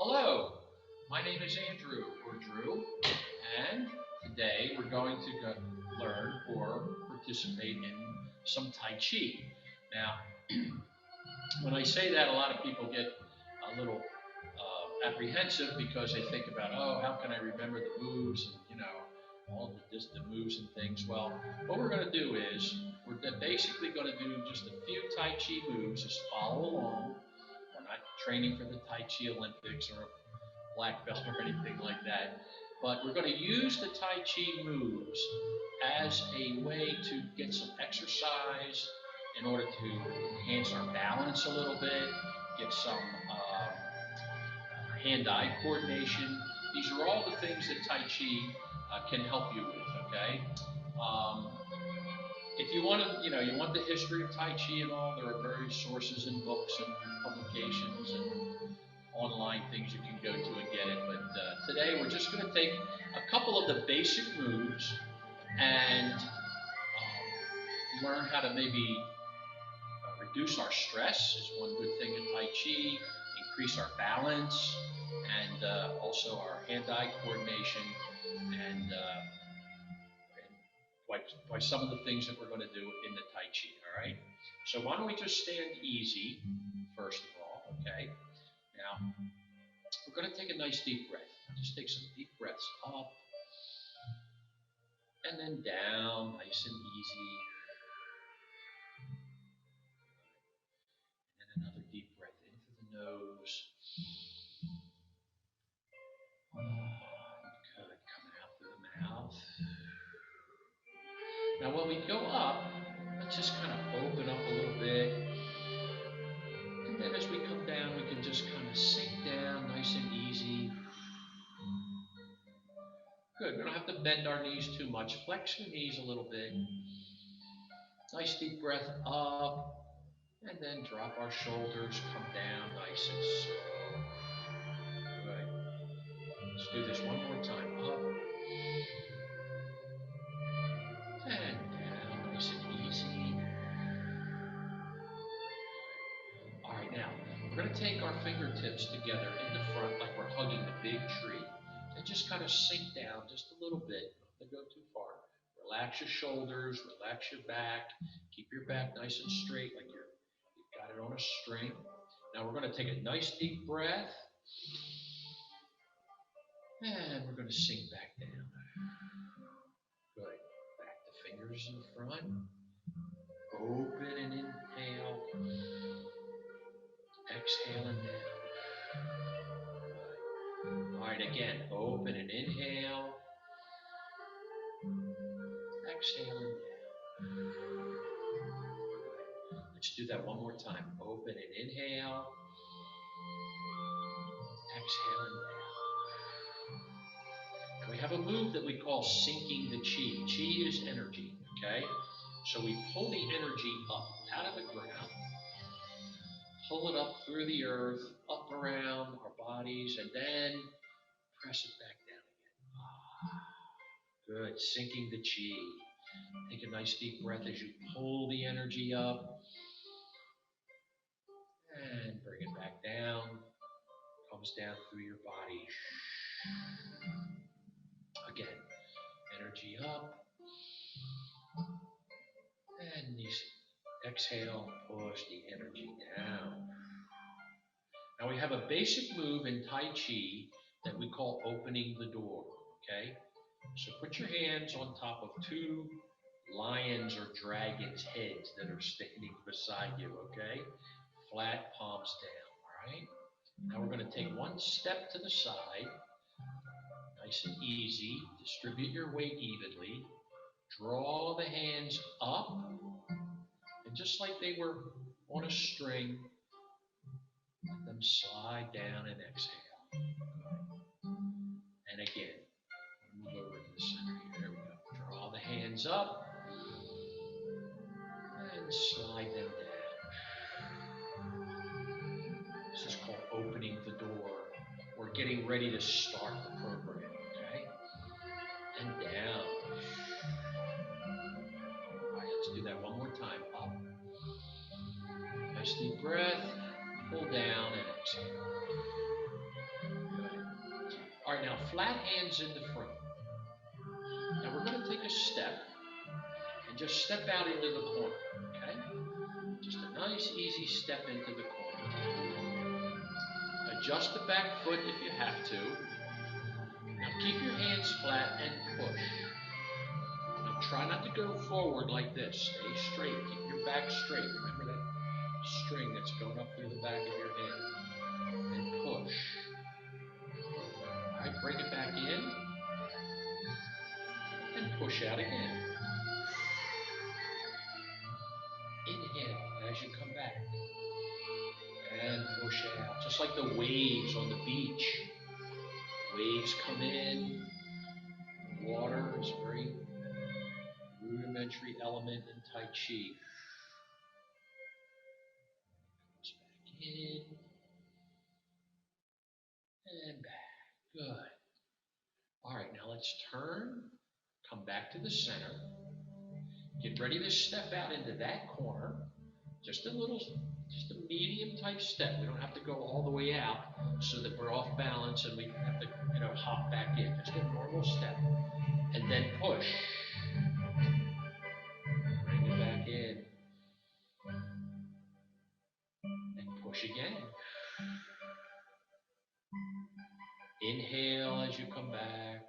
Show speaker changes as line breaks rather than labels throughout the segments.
Hello, my name is Andrew or Drew, and today we're going to learn or participate in some Tai Chi. Now, when I say that, a lot of people get a little apprehensive because they think about, oh, how can I remember the moves and all the moves and things. Well, what we're going to do is we're basically going to do just a few Tai Chi moves. Just follow along. We're not training for the Tai Chi Olympics or a black belt or anything like that. But we're going to use the Tai Chi moves as a way to get some exercise in order to enhance our balance a little bit, get some hand-eye coordination. These are all the things that Tai Chi can help you with. Okay. Um, if you want to, you want the history of Tai Chi and all, there are various sources and books and publications and online things you can go to and get it. But today we're just going to take a couple of the basic moves and learn how to maybe reduce our stress is one good thing in Tai Chi, increase our balance, and also our hand-eye coordination, and by some of the things that we're going to do in the Tai Chi, all right? So why don't we just stand easy, first of all, okay? Now, we're going to take a nice deep breath. Just take some deep breaths up and then down, nice and easy. And then another deep breath in through the nose. Good, coming out through the mouth. Now when we go up, let's just kind of open up a little bit. And then as we come down, we can just kind of sink down nice and easy. Good, we don't have to bend our knees too much. Flex your knees a little bit. Nice deep breath up. And then drop our shoulders, come down nice and slow. Good. Let's do this one more time. Up. And down, nice and easy. All right, now, we're going to take our fingertips together in the front like we're hugging the big tree. And just kind of sink down just a little bit. Don't go too far. Relax your shoulders, relax your back. Keep your back nice and straight like you've got it on a string. Now we're going to take a nice deep breath. And we're going to sink back down. Good. Back the fingers in front. Open and inhale. Exhale and down. All right, again. Open and inhale. Exhale and down. Let's do that one more time. Open and inhale. Exhale and down. And we have a move that we call sinking the chi. Chi is energy, okay? So we pull the energy up out of the ground, pull it up through the earth, up around our bodies, and then press it back down again. Good, sinking the chi. Take a nice deep breath as you pull the energy up. And bring it back down. Comes down through your body. Again, energy up. And exhale, push the energy down. Now we have a basic move in Tai Chi that we call opening the door, okay? So put your hands on top of two lions or dragons' heads that are standing beside you, okay? Flat palms down, all right? Now we're going to take one step to the side, nice and easy. Distribute your weight evenly. Draw the hands up, and just like they were on a string, let them slide down and exhale. And again, move over to the center here. There we go. Draw the hands up and slide them down. This is called opening the door. We're getting ready to start the program, okay? And down. All right, let's do that one more time. Up. Nice deep breath. Pull down and exhale. flat hands in the front. Now we're going to take a step and just step out into the corner, okay? Just a nice, easy step into the corner. Adjust the back foot if you have to. Now keep your hands flat and push. Now try not to go forward like this. Stay straight. Keep your back straight. Remember that string that's going up through the back of your hand. And push. All right, bring it back in. And push out again. Inhale as you come back. And push out. Just like the waves on the beach. Waves come in. Water is a very rudimentary element in Tai Chi. Comes back in. And back. Good. All right, now let's turn. Come back to the center. Get ready to step out into that corner. Just a medium type step. We don't have to go all the way out so that we're off balance and we have to, hop back in. Just a normal step. And then push. Bring it back in. And push again. Inhale as you come back.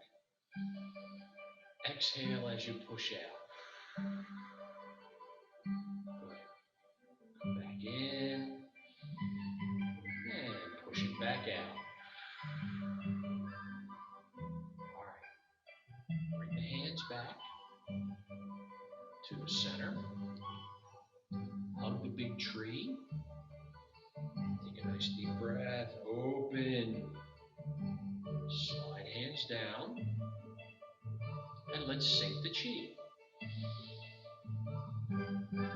Exhale as you push out. Good. Come back in. And push it back out. All right. Bring the hands back to the center. Hug the big tree. Take a nice deep breath. Open. Slide hands down. And let's sink the chi. Good.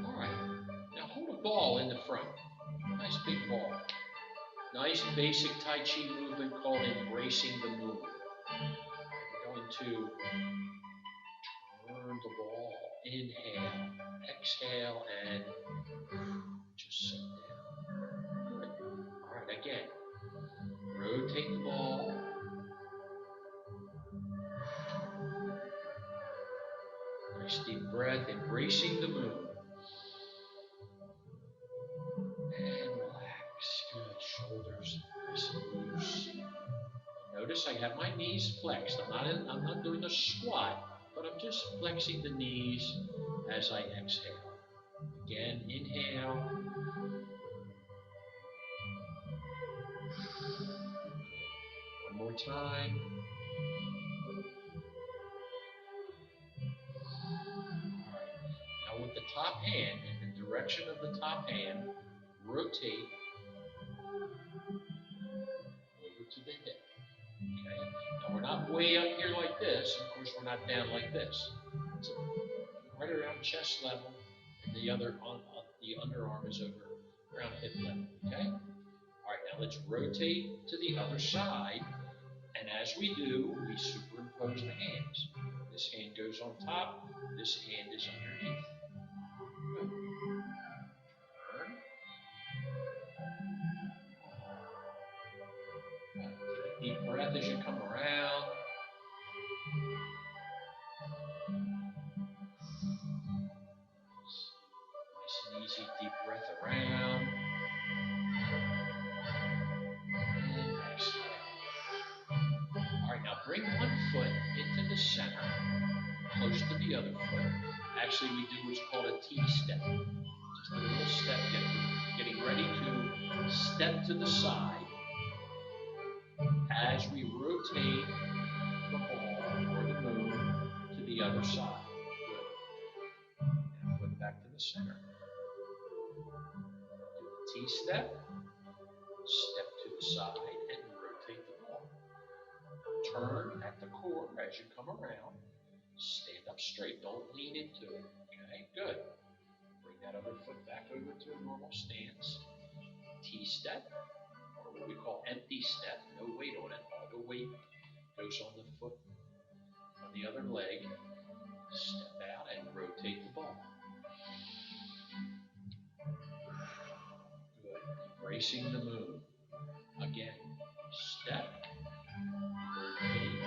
All right. Now hold a ball in the front. Nice big ball. Nice basic Tai Chi movement called embracing the moon. We're going to turn the ball. Inhale. Exhale and just sit down. Good. All right, again. Rotate the ball. Nice deep breath, embracing the moon. And relax. Good. Shoulders nice and loose. Notice I have my knees flexed. I'm not doing a squat, but I'm just flexing the knees as I exhale. Again, inhale. One more time. Now with the top hand, in the direction of the top hand, rotate over to the hip. Okay? Now we're not way up here like this. Of course, we're not down like this. So right around chest level, and the underarm is over around hip level. Okay? All right, now let's rotate to the other side. And as we do, we superimpose the hands. This hand goes on top. This hand is underneath. Good. Turn. Good. Take a deep breath as you come around. Nice and easy, deep breath around. And exhale. All right, now bring one foot into the center, close to the other foot. Actually, we do what's called a T-step. Just a little step, getting ready to step to the side as we rotate the ball or the moon to the other side. Good. Now foot back to the center. Do the T-step, step to the side, and rotate the ball. Turn at the core as you come around. Stand up straight. Don't lean into it. Okay, good. Bring that other foot back over to a normal stance. T-step, or what we call empty step. No weight on it. All the weight goes on the foot, on the other leg. Step out and rotate the ball. Good. Embracing the moon. again. Step, rotate,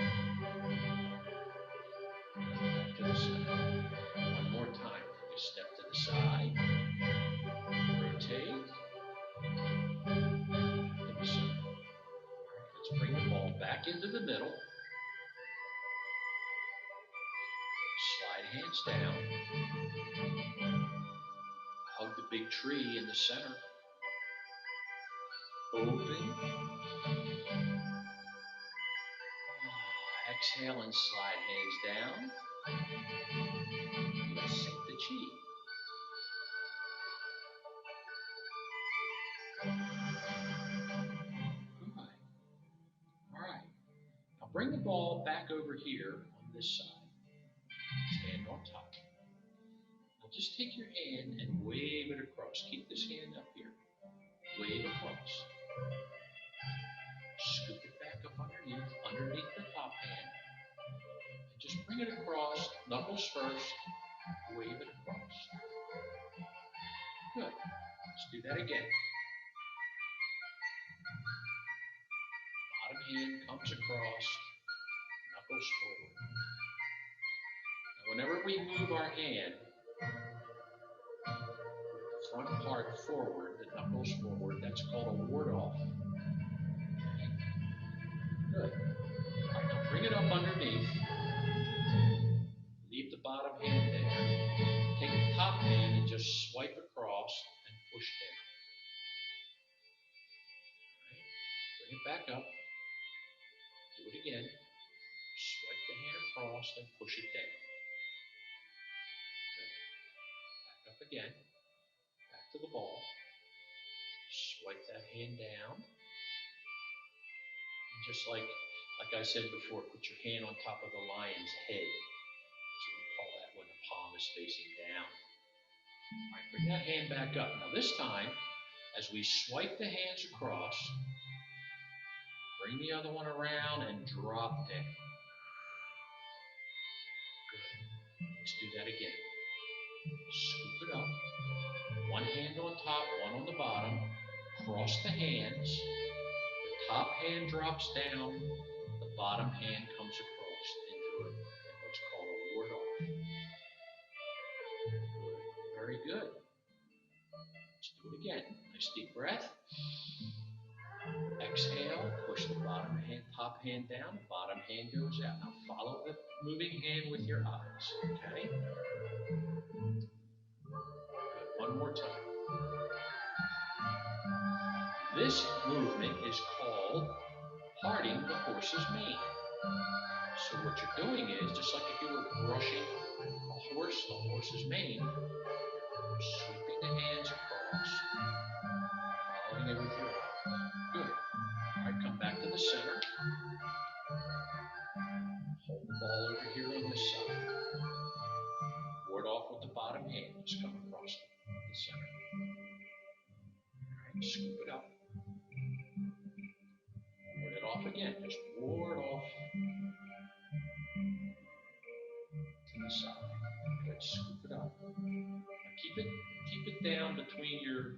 back to the center. One more time. You step to the side, rotate, to the center. Let's bring the ball back into the middle. Slide hands down. Hug the big tree in the center. Open. Exhale and slide hands down. Let's sink the chi. Good. All right. Now bring the ball back over here on this side. Stand on top. Now just take your hand and wave it across. Keep this hand up here. Wave across. Scoop it back up underneath the top hand. And just bring it across, knuckles first, wave it across. Good. Let's do that again. Bottom hand comes across, knuckles forward. Now whenever we move our hand, the front part forward, the knuckles forward, that's called a ward off. Okay. Good. All right, now bring it up underneath. Leave the bottom hand there. Take the top hand and just swipe across and push down. Right. Bring it back up. Do it again. Swipe the hand across and push it down. Good. Back up again. Back to the ball. Swipe that hand down. And just like I said before, put your hand on top of the lion's head. That's what we call that when the palm is facing down. All right, bring that hand back up. Now this time, as we swipe the hands across, bring the other one around and drop down. Good. Let's do that again. Scoop it up. One hand on top, one on the bottom. Cross the hands. The top hand drops down. The bottom hand comes across into what's called a ward off. Good. Very good. Let's do it again. Nice deep breath. Exhale. Push the top hand down. Bottom hand goes out. Now follow the moving hand with your eyes. Okay? Good. One more time. This movement is called parting the horse's mane. So what you're doing is, just like if you were brushing the horse's mane, you're sweeping the hands across, following it with your eyes. Good. All right, come back to the center. Hold the ball over here on this side. Ward off with the bottom hand. Just come across the center. All right, scoop it up. Ward it off again. Just ward off to the side. Good. Scoop it up. Now keep it down between your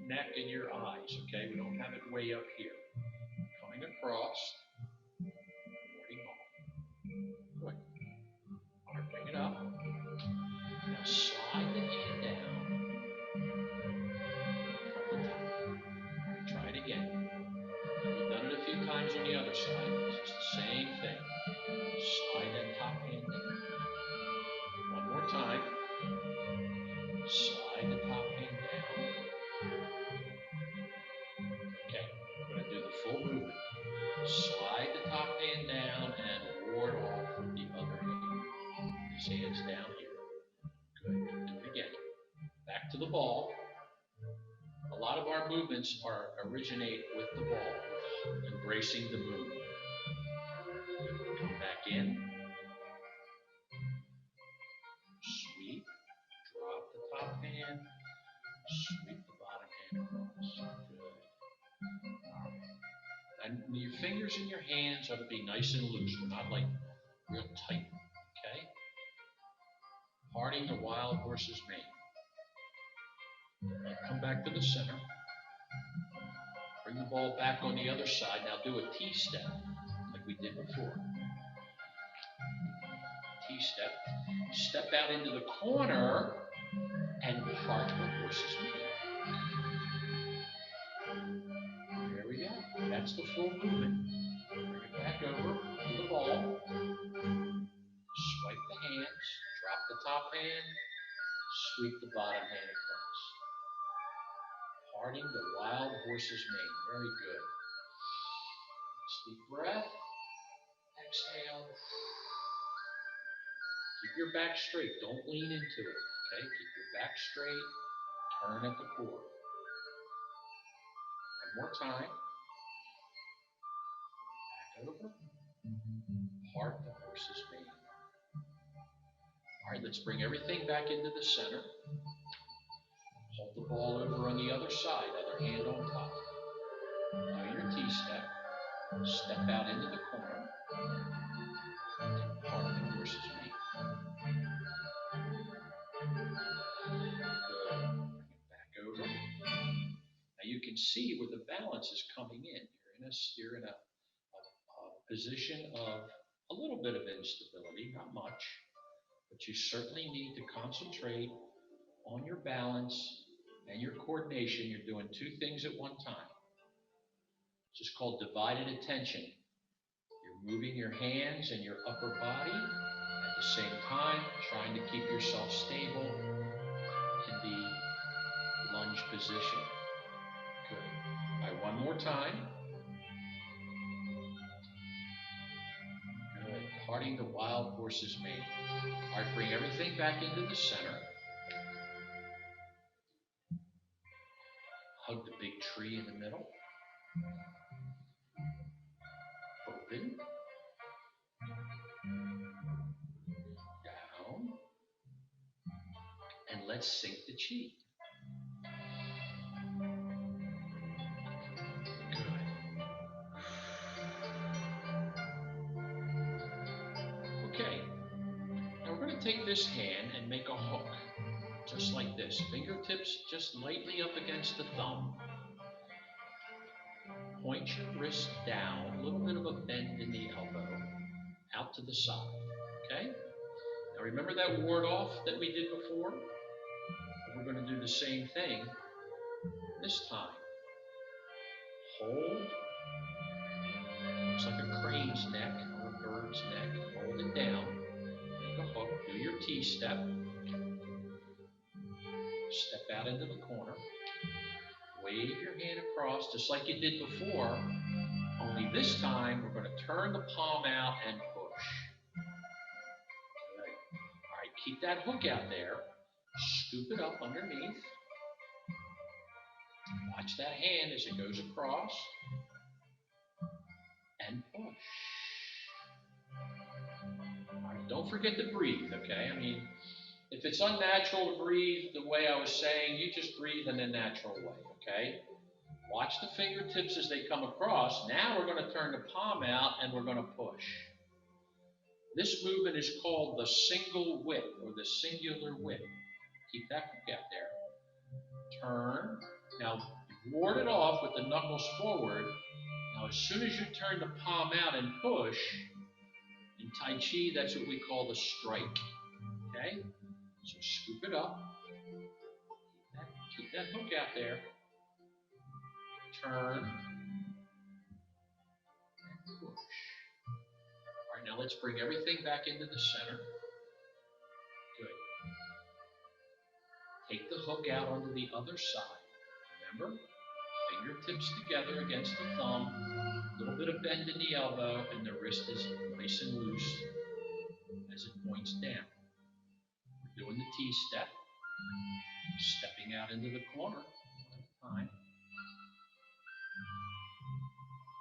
neck and your eyes. Okay, we don't have it way up here. Coming across. Warding off. Good. All right, bring it up. Now slide the hand down from the top. All right, try it again. We've done it a few times on the other side. It's the same thing. Slide that top hand down. One more time. Slide the top hand down. Okay, we're going to do the full movement. Slide the top hand down and ward off with the other hand. These hands down here. Good. Do it again. Back to the ball. A lot of our movements originate with the ball, embracing the movement. Come back in. Sweep. Drop the top hand. Sweep the bottom hand across. Good. All right. And your fingers in your hands ought to be nice and loose. We're not like real tight. Okay? Parting the wild horse's mane. Come back to the center. Bring the ball back on the other side. Now do a T-step like we did before. T-step. Step out into the corner and part the horse's mane. There we go. That's the full movement. Bring it back over to the ball. Swipe the hands. Drop the top hand. Sweep the bottom hand across. Parting the wild horse's mane. Very good. Deep breath. Exhale. Keep your back straight. Don't lean into it. Okay? Keep your back straight. Turn at the core. One more time. Back over. Part the horse's mane. All right, let's bring everything back into the center. Hold the ball over on the other side, other hand on top. Do your T-step. Step out into the corner. Part the horse's mane. Good. Bring it back over. Now you can see where the balance is coming in. You're in a position of a little bit of instability, not much, but you certainly need to concentrate on your balance and your coordination. You're doing two things at one time. It's just called divided attention. You're moving your hands and your upper body at the same time, trying to keep yourself stable in the lunge position. Good. All right, one more time. Good. Parting the wild horse's mane. All right, bring everything back into the center. Hug the big tree in the middle. Open. Down. And let's sink the chi. Good. Okay. Now we're going to take this hand and make a hook. Just like this. Fingertips just lightly up against the thumb. Point your wrist down, a little bit of a bend in the elbow, out to the side. Okay? Now remember that ward off that we did before? We're going to do the same thing this time. Hold. Looks like a crane's neck or a bird's neck. Hold it down. Make a hook. Do your T-step. Step out into the corner. Wave your hand across just like you did before, only this time we're going to turn the palm out and push. Good. All right, keep that hook out there. Scoop it up underneath. Watch that hand as it goes across. And push. All right, don't forget to breathe, okay? I mean, if it's unnatural to breathe the way I was saying, you just breathe in a natural way, okay? Watch the fingertips as they come across. Now we're going to turn the palm out and we're going to push. This movement is called the single whip or the singular whip. Keep that hook out there. Turn. Now ward it off with the knuckles forward. Now as soon as you turn the palm out and push, in Tai Chi that's what we call the strike. Okay? So scoop it up. Keep that hook out there. Turn. And push. All right, now let's bring everything back into the center. Good. Take the hook out onto the other side. Remember? Fingertips together against the thumb. A little bit of bend in the elbow, and the wrist is nice and loose as it points down. Doing the T-step, stepping out into the corner one at a time.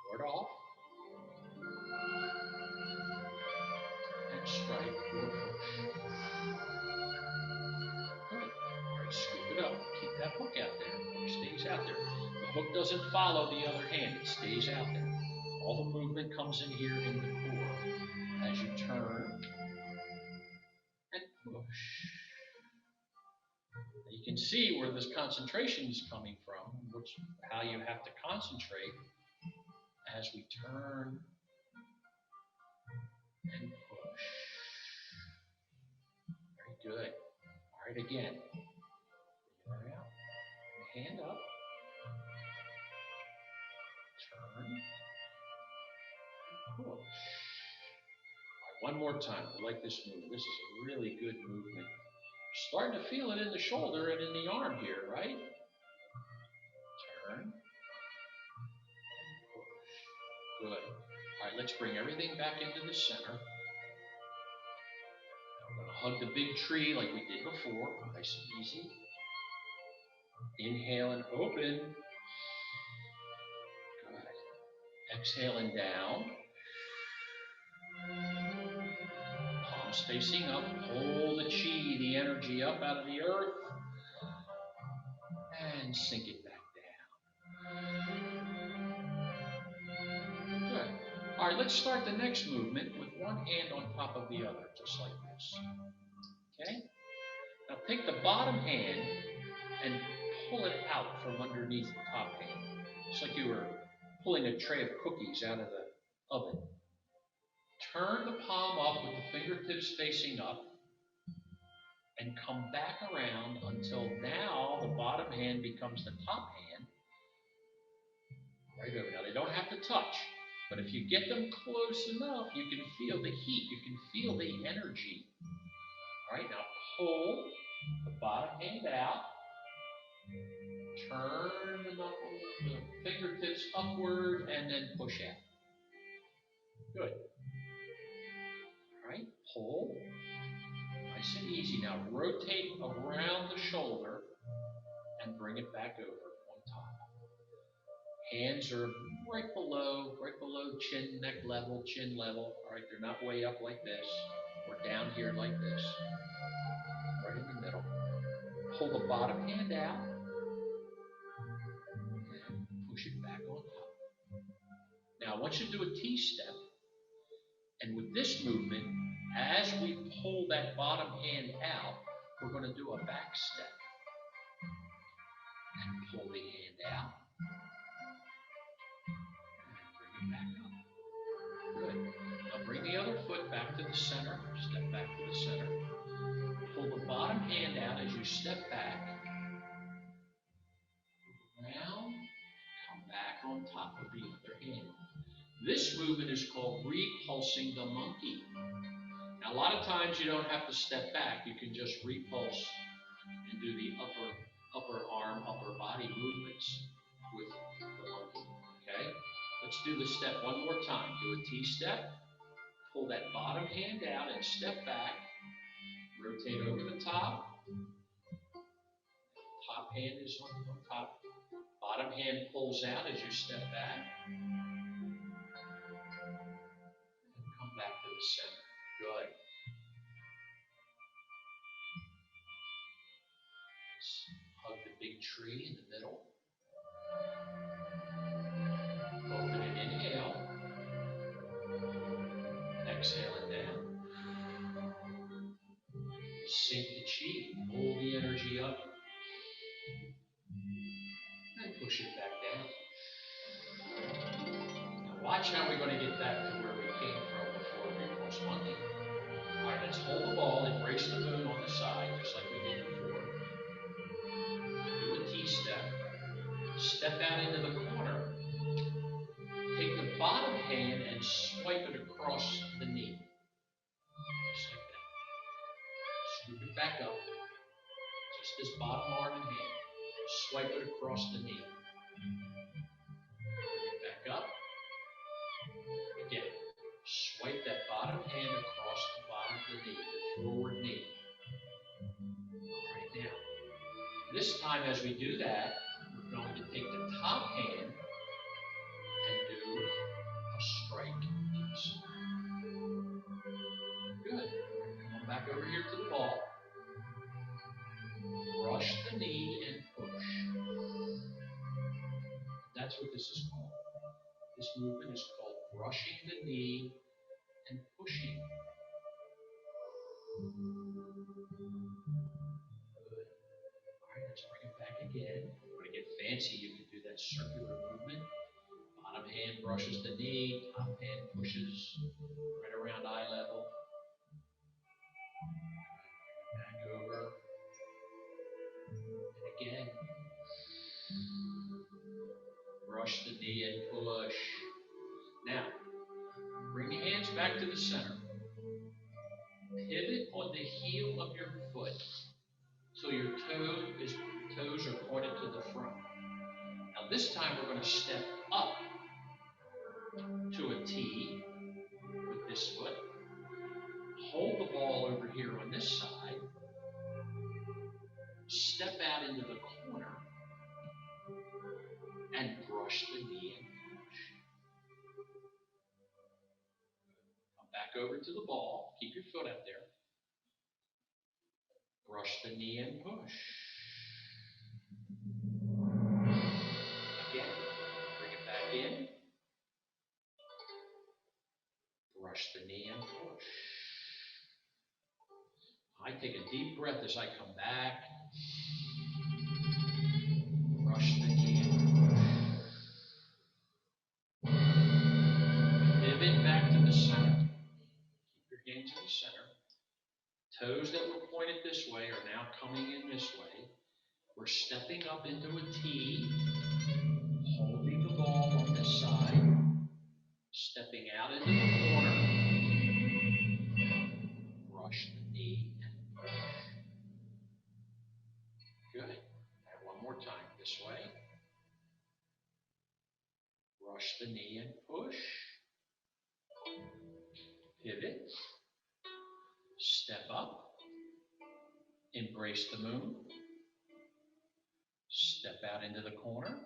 Ward off. And strike or push. Good. All right, scoop it up. Keep that hook out there. Hook stays out there. The hook doesn't follow the other hand. It stays out there. All the movement comes in here in the core as you turn and push. can see where this concentration is coming from, how you have to concentrate as we turn and push. Very good. All right, again. Breathe out. Hand up. Turn. Push. All right, one more time. I like this movement. This is a really good movement. Starting to feel it in the shoulder and in the arm here, right? Turn. And push. Good. All right, let's bring everything back into the center. Now we're going to hug the big tree like we did before. Nice and easy. Inhale and open. Good. Exhaling down. Palms facing up. Pull the chi, the energy up out of the earth. And sink it back down. Good. All right, let's start the next movement with one hand on top of the other, just like this. Okay? Now take the bottom hand and pull it out from underneath the top hand. It's like you were pulling a tray of cookies out of the oven. Turn the palm up with the fingertips facing up and come back around until now the bottom hand becomes the top hand. Right over. Now they don't have to touch, but if you get them close enough, you can feel the heat, you can feel the energy. All right, now pull the bottom hand out, turn the fingertips upward, and then push out. Good. All right, pull. Nice and easy. Now rotate around the shoulder and bring it back over on top. Hands are right below chin, neck level, chin level. All right, they're not way up like this. We're down here like this. Right in the middle. Pull the bottom hand out. And push it back on top. Now I want you to do a T-step. And with this movement, as we pull that bottom hand out, we're going to do a back step. And pull the hand out. And bring it back up. Good. Now bring the other foot back to the center. Step back to the center. Pull the bottom hand out as you step back. Round. Come back on top of the other hand. This movement is called repulsing the monkey. Now, a lot of times you don't have to step back. You can just repulse and do the upper arm, upper body movements with the monkey. Okay? Let's do the step one more time. Do a T-step. Pull that bottom hand out and step back. Rotate over the top. Top hand is on top. Bottom hand pulls out as you step back. Back to the center. Good. Let's hug the big tree in the middle. Open and inhale. Exhaling down. Sink the chi. Pull the energy up. And push it back down. Now watch how we're going to get back to where we came from. Monkey. All right, let's hold the ball, embrace the moon on the side, just like we did before. Do a T-step. Step out into the corner. Take the bottom hand and swipe it across the knee. Just like that. Scoop it back up. Just this bottom arm and hand. Swipe it across the knee. Bring it back up. Again. Swipe that bottom hand across the bottom of the knee, the forward knee. All right, now, this time as we do that, we're going to take the top hand and do a strike piece. Good. Come on back over here to the ball. Brush the knee and push. That's what this is called. This movement is called brushing the knee and pushing. Good. All right, again. If you want to get fancy, you can do that circular movement. Bottom hand brushes the knee, top hand pushes right around eye level. Back over. And again. Brush the knee and push. Now, bring your hands back to the center. Pivot on the heel of your foot so your toes are pointed to the front. Now this time we're going to step up to a T with this foot. Hold the ball over here on this side. Step out into the corner and brush the knee and push. Come back over to the ball. Keep your foot out there. Brush the knee and push. Again, bring it back in. Brush the knee and push. I take a deep breath as I come back. Brush the knee and push. Pivot back to the center. Keep your hands in the center. Toes that were pointed this way are now coming in this way. We're stepping up into a T, holding the ball on this side, stepping out into the corner, brush the knee and push. Good. And one more time this way. Brush the knee and push. Pivot. Step up. Embrace the moon. Step out into the corner.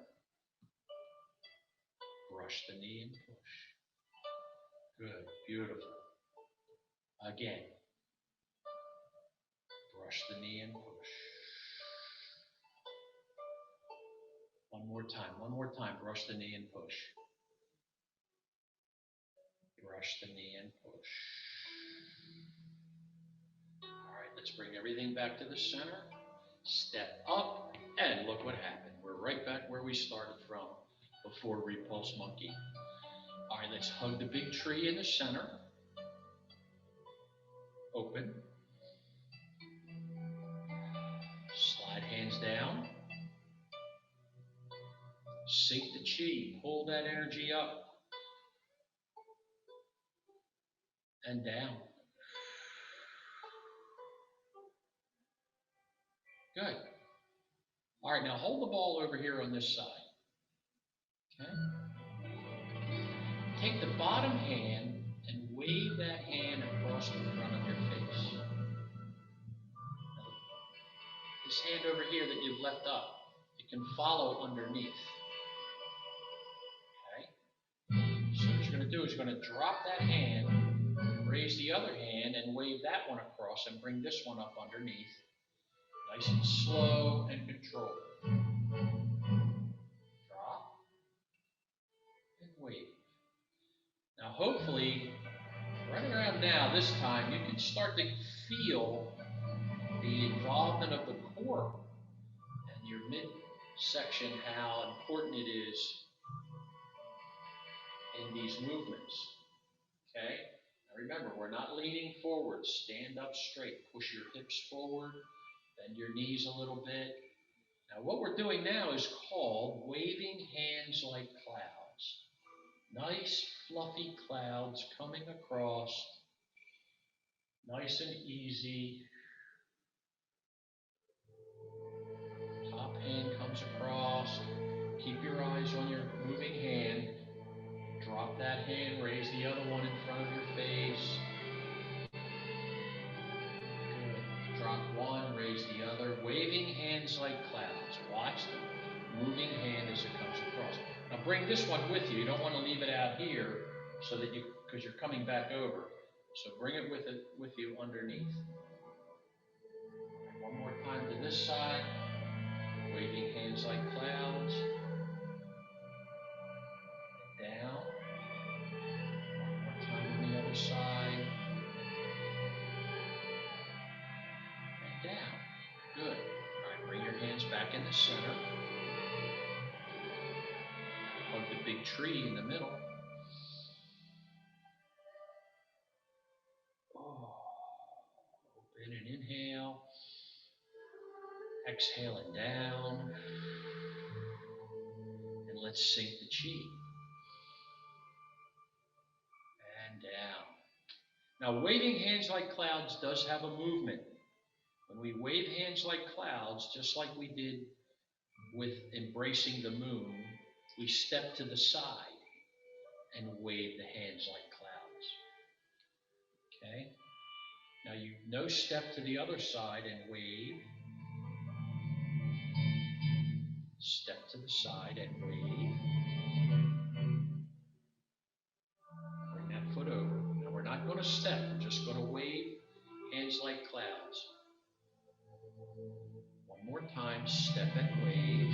Brush the knee and push. Good. Beautiful. Again. Brush the knee and push. One more time. One more time. Brush the knee and push. Brush the knee and push. All right, let's bring everything back to the center. Step up, and look what happened. We're right back where we started from before Repulse Monkey. All right, let's hug the big tree in the center. Open. Slide hands down. Sink the chi. Pull that energy up and down. Good. All right, now hold the ball over here on this side. Okay? Take the bottom hand and wave that hand across the front of your face. Now, this hand over here that you've left up, it can follow underneath. Okay? So what you're going to do is you're going to drop that hand, raise the other hand, and wave that one across and bring this one up underneath. Nice and slow and controlled. Drop and wave. Now hopefully, right around now, this time, you can start to feel the involvement of the core and your midsection, how important it is in these movements. Okay? Now remember, we're not leaning forward. Stand up straight. Push your hips forward. Bend your knees a little bit. Now what we're doing now is called waving hands like clouds. Nice fluffy clouds coming across. Nice and easy. Top hand comes across. Keep your eyes on your moving hand. Drop that hand, raise the other one in front of your face. Good. Drop one, raise the other. Waving hands like clouds. Watch the moving hand as it comes across. Now bring this one with you. You don't want to leave it out here so that because you're coming back over. So bring it with you underneath. And one more time to this side. Waving hands like clouds. Down. One more time on the other side. And down. Good. All right, bring your hands back. back in the center. Hug the big tree in the middle. Oh. Open and inhale. Exhaling down. And let's sink the chi. And down. Now, waving hands like clouds does have a movement. When we wave hands like clouds, just like we did with embracing the moon, we step to the side and wave the hands like clouds. Okay? Now you no step to the other side and wave. Step to the side and wave. Bring that foot over. Now we're not going to step, we're just going to wave hands like clouds. One more time, step and wave.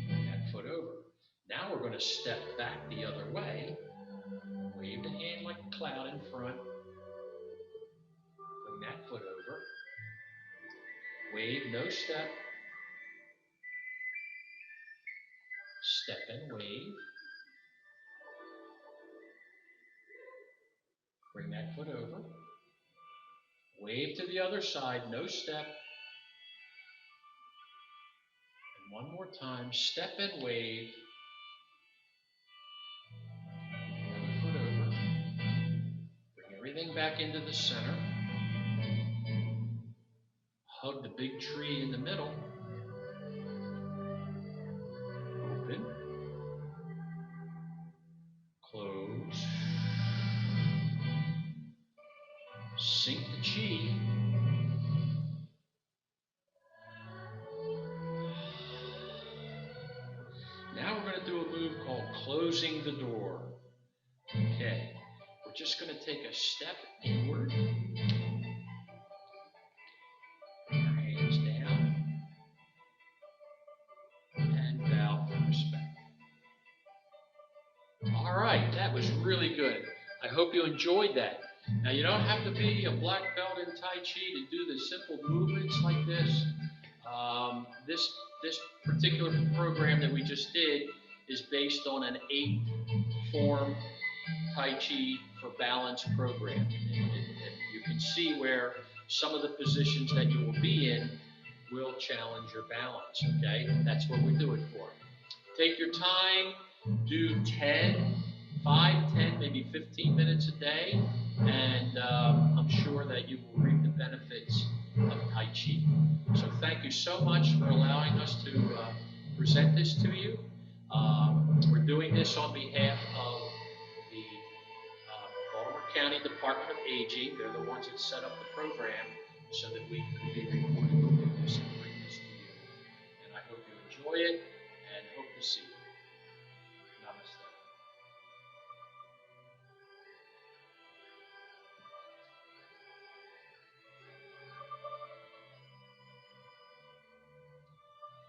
Bring that foot over. Now we're going to step back the other way. Wave the hand like a cloud in front. Bring that foot over. Wave, no step. Step and wave. Bring that foot over. Wave to the other side, no step. And one more time, step and wave. Another foot over. Bring everything back into the center. Hug the big tree in the middle. Open. Close. Sink the chi. Now we're going to do a move called closing the door. Okay. We're just going to take a step inward. Bring our hands down. And bow for respect. All right, that was really good. I hope you enjoyed that. Now, you don't have to be a black belt in Tai Chi to do the simple movements like this. This particular program that we just did is based on an 8-form Tai Chi for balance program. And you can see where some of the positions that you will be in will challenge your balance, okay? That's what we do it for. Take your time, do 10, 5, 10, maybe 15 minutes a day, and I'm sure that you will reap the benefits of Tai Chi. So thank you so much for allowing us to present this to you. We're doing this on behalf of the Baltimore County Department of Aging. They're the ones that set up the program so that we could be recorded to do this and bring this to you. And I hope you enjoy it and hope to see you.